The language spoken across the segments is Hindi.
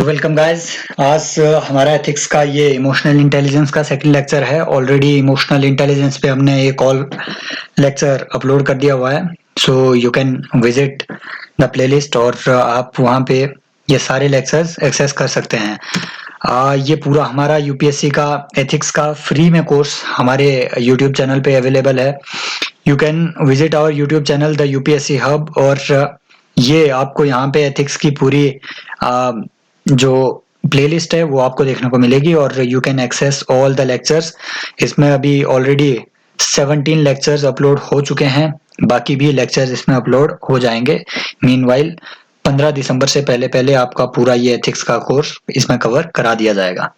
So welcome guys. आज हमारा एथिक्स का ये इमोशनल इंटेलिजेंस का सेकंड लेक्चर है। ऑलरेडी इमोशनल इंटेलिजेंस पे हमने एक और लेक्चर अपलोड कर दिया हुआ है, so you can visit the playlist और आप वहाँ पे ये सारे लेक्चर्स एक्सेस कर सकते हैं। ये पूरा हमारा यूपीएससी का एथिक्स का फ्री में कोर्स हमारे यूट्यूब चैनल पे अवेलेबल है। You can visit our YouTube channel the UPSC Hub और ये आपको यहाँ पे एथिक्स की पूरी जो प्लेलिस्ट है वो आपको देखने को मिलेगी और you can access all the lectures. इसमें अभी ऑलरेडी 17 लेक्चर्स अपलोड हो चुके हैं, बाकी भी लेक्चर्स इसमें अपलोड हो जाएंगे। मीनवाइल 15 दिसंबर से पहले पहले आपका पूरा ये एथिक्स का कोर्स इसमें कवर करा दिया जाएगा।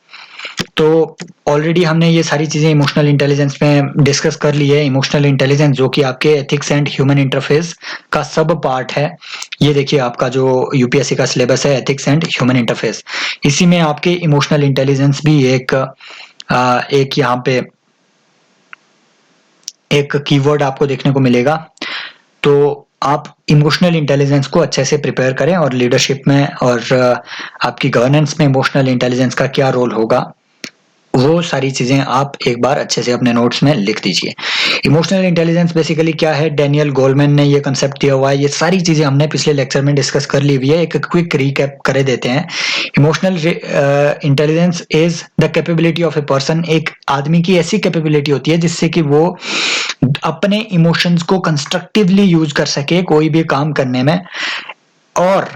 तो ऑलरेडी हमने ये सारी चीजें इमोशनल इंटेलिजेंस में डिस्कस कर ली है। इमोशनल इंटेलिजेंस जो कि आपके एथिक्स एंड ह्यूमन इंटरफेस का सब पार्ट है। ये देखिए आपका जो यूपीएससी का सिलेबस है एथिक्स एंड ह्यूमन इंटरफेस, इसी में आपके इमोशनल इंटेलिजेंस भी एक यहाँ पे एक कीवर्ड आपको देखने को मिलेगा। तो आप इमोशनल इंटेलिजेंस को अच्छे से प्रिपेयर करें और लीडरशिप में और आपकी गवर्नेंस में इमोशनल इंटेलिजेंस का क्या रोल होगा वो सारी चीजें आप एक बार अच्छे से अपने नोट्स में लिख दीजिए। इमोशनल इंटेलिजेंस बेसिकली क्या है, डेनियल गोलमैन ने ये कंसेप्ट दिया हुआ है। ये सारी चीजें हमने पिछले लेक्चर में डिस्कस कर ली हुई है, एक क्विक रिकैप कर देते हैं। Emotional intelligence is the capability of a person. एक आदमी की ऐसी कैपेबिलिटी होती है जिससे कि वो अपने इमोशंस को कंस्ट्रक्टिवली यूज कर सके कोई भी काम करने में, और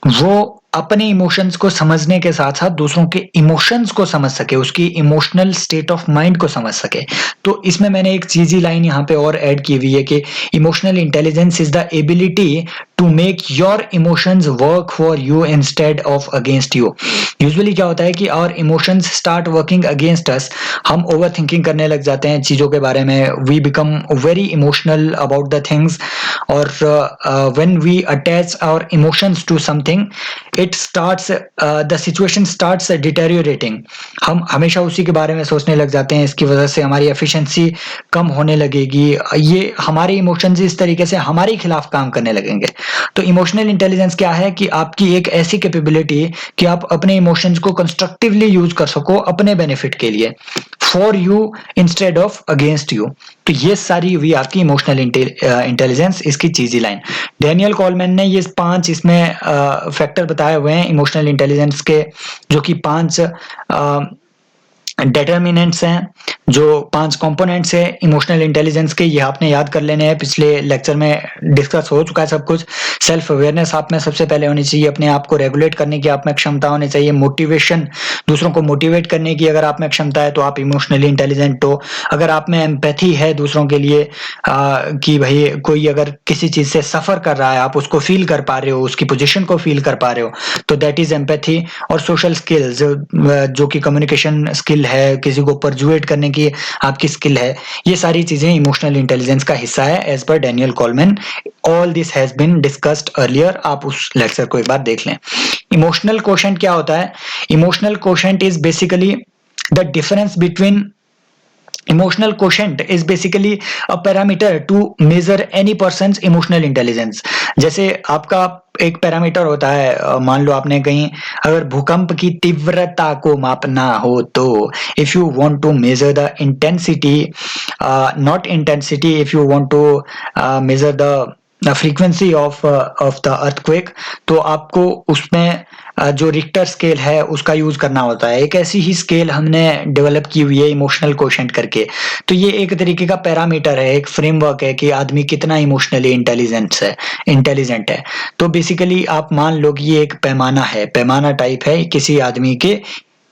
वो अपने इमोशंस को समझने के साथ साथ दूसरों के इमोशंस को समझ सके, उसकी इमोशनल स्टेट ऑफ माइंड को समझ सके। तो इसमें मैंने एक चीजी लाइन यहाँ पे और ऐड की हुई है कि emotional intelligence is the ability to make your emotions work for you instead of against you. Usually क्या होता है कि our emotions start working against us. हम ओवर थिंकिंग करने लग जाते हैं चीजों के बारे में, we become very emotional about the things, और when we attach our emotions to something it starts the situation starts deteriorating. हम हमेशा उसी के बारे में सोचने लग जाते हैं, इसकी वजह से हमारी एफिशिएंसी कम होने लगेगी। ये हमारे इमोशंस इस तरीके से हमारे खिलाफ काम करने लगेंगे। तो इमोशनल इंटेलिजेंस क्या है कि आपकी एक ऐसी कैपेबिलिटी कि आप अपने इमोशंस को कंस्ट्रक्टिवली यूज कर सको अपने बेनिफिट के लिए, for you instead of against you. तो ये सारी हुई आपकी इमोशनल इंटेलिजेंस, इसकी चीजी लाइन। डेनियल कॉलमैन ने ये 5 इसमें फैक्टर बताए हुए हैं इमोशनल इंटेलिजेंस के, जो कि 5 डिटर्मिनेंट्स हैं, जो 5 कंपोनेंट्स है इमोशनल इंटेलिजेंस के। ये आपने याद कर लेने हैं, पिछले लेक्चर में डिस्कस हो चुका है सब कुछ। सेल्फ अवेयरनेस आप में सबसे पहले होनी चाहिए, अपने आप को रेगुलेट करने की आप में क्षमता होनी चाहिए। मोटिवेशन, दूसरों को मोटिवेट करने की अगर आप में क्षमता है तो आप इमोशनली इंटेलिजेंट हो। अगर आप में एम्पैथी है दूसरों के लिए, कि भाई कोई अगर किसी चीज से सफर कर रहा है, आप उसको फील कर पा रहे हो, उसकी पोजीशन को फील कर पा रहे हो, तो दैट इज एम्पैथी। और सोशल स्किल्स, जो कि कम्युनिकेशन स्किल है, किसी को परजुएट करने की आपकी स्किल है, ये सारी चीजें इमोशनल इंटेलिजेंस का हिस्सा है एज पर Daniel Goleman. All this has been discussed earlier, आप उस लेक्चर को एक बार देख लें। इमोशनल कोशेंट क्या होता है? Emotional quotient is basically the difference between Emotional quotient is basically a parameter to measure any person's emotional intelligence। जैसे आपका एक पैरामीटर होता है, मान लो आपने कहीं अगर भूकंप की तीव्रता को मापना हो तो if you want to measure the intensity, not intensity, if you want to measure the frequency of the earthquake, तो आपको उसमें जो रिक्टर स्केल है उसका यूज करना होता है। एक ऐसी ही स्केल हमने डेवलप की हुई है इमोशनल कोशेंट करके। तो ये एक तरीके का पैरामीटर है, एक फ्रेमवर्क है कि आदमी कितना इमोशनली इंटेलिजेंट है। तो बेसिकली आप मान लो कि ये एक पैमाना है, पैमाना टाइप है किसी आदमी के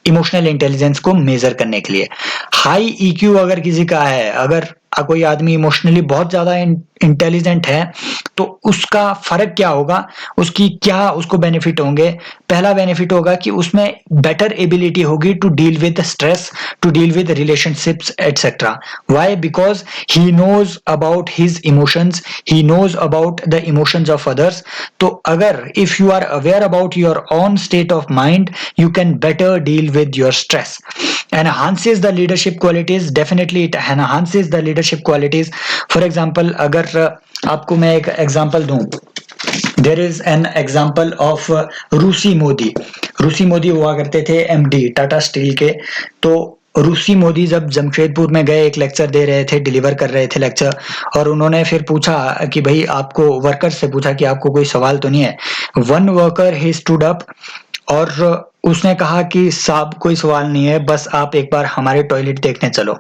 इमोशनल इंटेलिजेंस को मेजर करने के लिए। हाई ईक्यू अगर किसी का है, अगर कोई आदमी इमोशनली बहुत ज्यादा इंटेलिजेंट है, तो उसका फर्क क्या होगा, उसको बेनिफिट होंगे। पहला बेनिफिट होगा कि उसमें बेटर एबिलिटी होगी to deal with stress, to deal with relationships etcetera. Why? Because he knows about his emotions, he knows about the emotions of others. तो अगर if you are aware about your own state of mind, you can better deal with your stress. Enhances the leadership qualities, definitely it enhances the leadership qualities. For example, अगर आपको मैं एक एग्जांपल दूं, there is an example of Russi Mody. रूसी मोदी हुआ करते थे एमडी टाटा स्टील के। तो रूसी मोदी जब जमशेदपुर में गए, एक लेक्चर दे रहे थे, डिलीवर कर रहे थे लेक्चर, और उन्होंने फिर पूछा कि भाई आपको, वर्कर से पूछा कि आपको कोई सवाल तो नहीं है। One worker he stood up और उसने कहा कि साहब कोई सवाल नहीं है, बस आप एक बार हमारे टॉयलेट देखने चलो।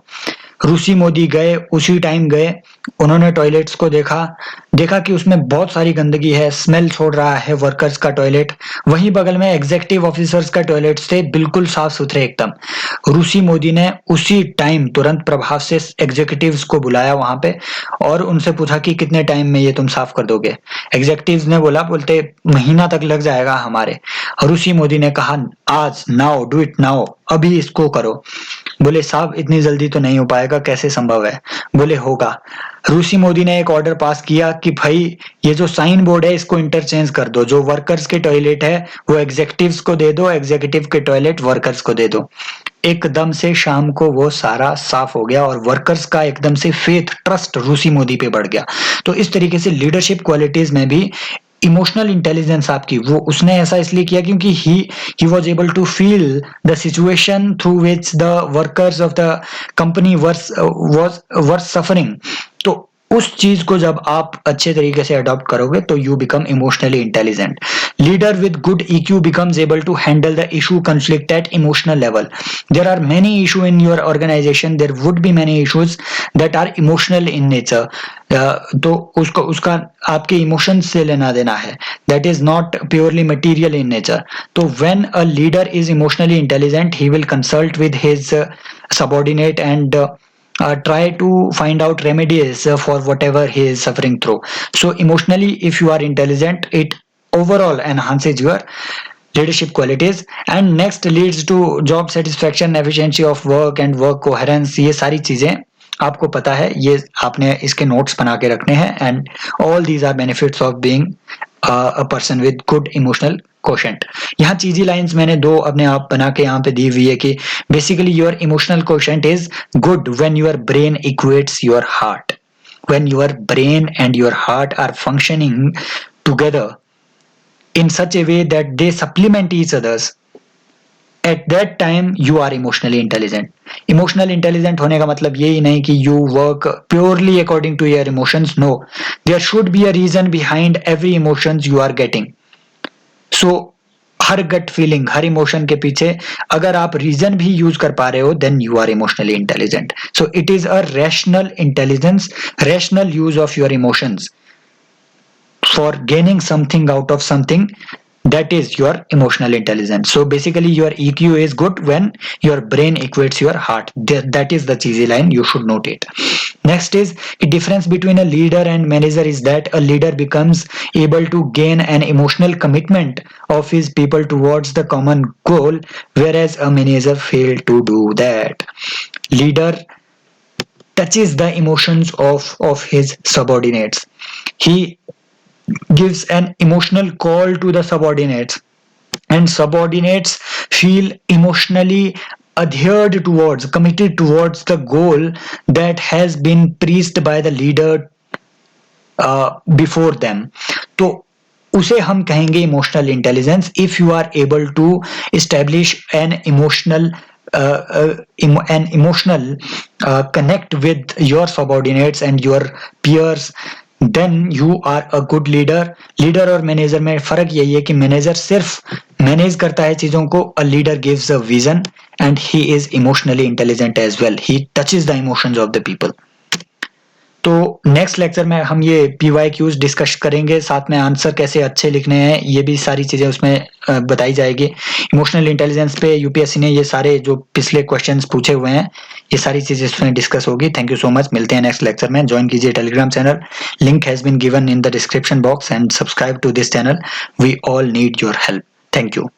रूसी मोदी गए, उसी टाइम गए, उन्होंने टॉयलेट्स को देखा, देखा कि उसमें बहुत सारी गंदगी है, स्मेल छोड़ रहा है वर्कर्स का टॉयलेट। वहीं बगल में एग्जीक्यूटिव ऑफिसर्स का टॉयलेट्स थे, बिल्कुल साफ सुथरे एकदम। रूसी मोदी ने उसी टाइम तुरंत प्रभाव से एग्जीक्यूटिव्स को बुलाया वहां पे और उनसे पूछा कि कितने टाइम में ये तुम साफ कर दोगे। एग्जीक्यूटिव्स ने बोलते महीना तक लग जाएगा हमारे। रूसी मोदी ने कहा आज, नाउ डू इट नाउ, अभी इसको करो। बोले साहब इतनी जल्दी तो नहीं हो पाएगा, कैसे संभव है? बोले होगा। रूसी मोदी ने एक ऑर्डर पास किया कि भाई ये जो साइन बोर्ड है इसको इंटरचेंज कर दो, जो वर्कर्स के टॉयलेट है वो एग्जीक्यूटिव्स को दे दो, एग्जीक्यूटिव के टॉयलेट वर्कर्स को दे दो। एकदम से शाम को वो सारा साफ हो गया और वर्कर्स का एकदम से फेथ, ट्रस्ट रूसी मोदी पे बढ़ गया। तो इस तरीके से लीडरशिप क्वालिटीज में भी इमोशनल इंटेलिजेंस आपकी, वो उसने ऐसा इसलिए किया क्योंकि he was able to feel the situation through which the workers of the company were suffering. तो उस चीज को जब आप अच्छे तरीके से अडॉप्ट करोगे तो you become emotionally intelligent. Leader with good EQ becomes able to handle the issue conflict at emotional level. There are many issues in your organization, there would be many issues that are emotional in nature. तो उसका आपके इमोशंस से लेना देना है, that is not purely material in nature. तो when a leader is emotionally intelligent, he will consult with his subordinate and try to find out remedies for whatever he is suffering through. So emotionally, if you are intelligent, it overall enhances your leadership qualities. And next leads to job satisfaction, efficiency of work and work coherence. ये सारी चीजें आपको पता है, ये आपने इसके नोट्स बना के रखने हैं। And all these are benefits of being a person with good emotional quotient. यहाँ चीजी लाइंस मैंने दो अपने आप बना के यहाँ पे दी हुई है कि basically your emotional quotient is good when your brain equates your heart, when your brain and your heart are functioning together in such a way that they supplement each others, at that time you are emotionally intelligent. Emotional intelligent होने का मतलब यही नहीं कि you work purely according to your emotions. No, there should be a reason behind every emotions you are getting. So हर गट फीलिंग, हर इमोशन के पीछे अगर आप रीजन भी यूज कर पा रहे हो, then you are emotionally intelligent. So it is a rational intelligence, rational use of your emotions for gaining something out of something. That is your emotional intelligence. So basically your EQ is good when your brain equates your heart. That is the cheesy line, you should note it. Next is the difference between a leader and manager is that a leader becomes able to gain an emotional commitment of his people towards the common goal, whereas a manager fails to do that. Leader touches the emotions of his subordinates. He gives an emotional call to the subordinates, and subordinates feel emotionally adhered towards, committed towards the goal that has been preached by the leader before them. तो उसे हम कहेंगे emotional intelligence if you are able to establish an emotional connect with your subordinates and your peers, then you are a good leader. Leader और मैनेजर में फर्क यही है कि मैनेजर सिर्फ मैनेज करता है चीजों को, a leader gives a vision and he is emotionally intelligent as well. He touches the emotions of the people. तो नेक्स्ट लेक्चर में हम ये PYQs डिस्कस करेंगे, साथ में आंसर कैसे अच्छे लिखने हैं, ये भी सारी चीजें उसमें बताई जाएगी. इमोशनल इंटेलिजेंस पे यूपीएससी ने ये सारे जो पिछले क्वेश्चंस पूछे हुए हैं, ये सारी चीजें उसमें डिस्कस होगी. थैंक यू सो मच, मिलते हैं नेक्स्ट लेक्चर में. ज्वाइन कीजिए Telegram channel, link has been given in the description box, and subscribe to this channel. We all need your help. Thank you.